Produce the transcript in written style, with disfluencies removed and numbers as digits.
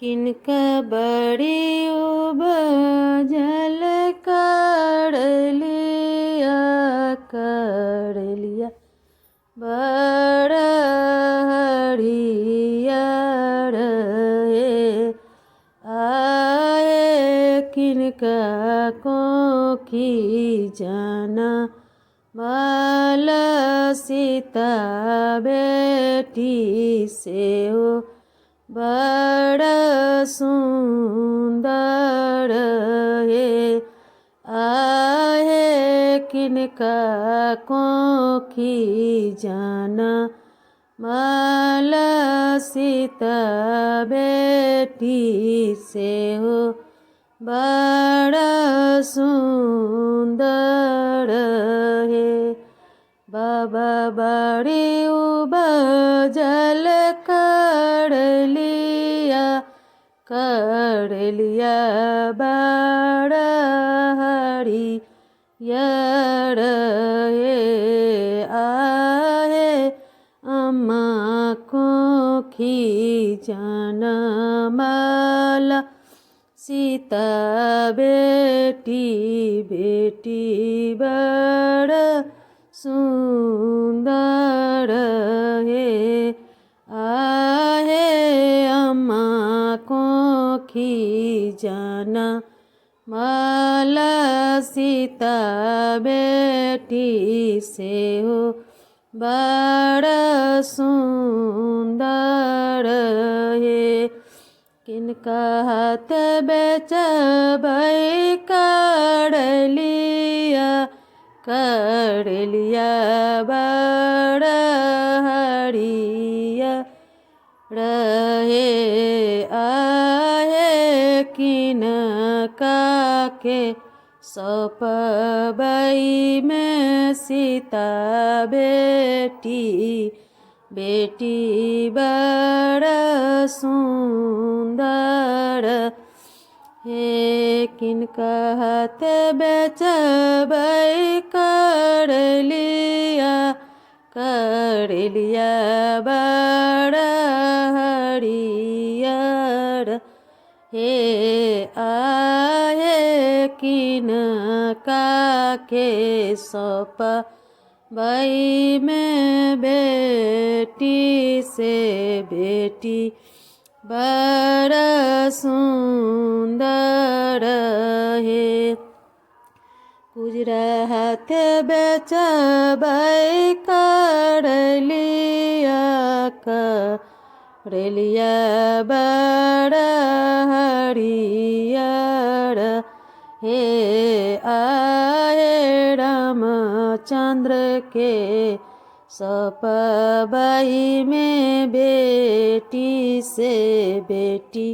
किनका बड़ी उपजल कर लिया बड़ हरियर हे आए किनका कोखी जाना माल सीता बेटी से हो बड़ सुंदर हे आहे किनका कोखी जाना माल सीता बेटी से हो बड़ सुंदर हे बाबा बड़ी उपजल कर लिया बड़ हरियर हे आहे अम्मा कोखी जाना माला सीता बेटी बड़ सुंदर हे आहे अम्मा कोखी जाना माला सीता बेटी से हो बड़ सुंदर हे किनका हाथ बेचबै कर लिया बड़ हरियर हे आहे किनका के सौंपबै में सीता बेटी बड़ सुंदर हे किनका हाथ बेचबै कर लिया बड़ हरियर हे आहे किनका के सौंपबै में बेटी से बेटी बड़ सुंदर हे गुजरा हाथ बेचबै कर लिया बड़ हरियर हे आए रामचंद्र के सौंपबै में बेटी से बेटी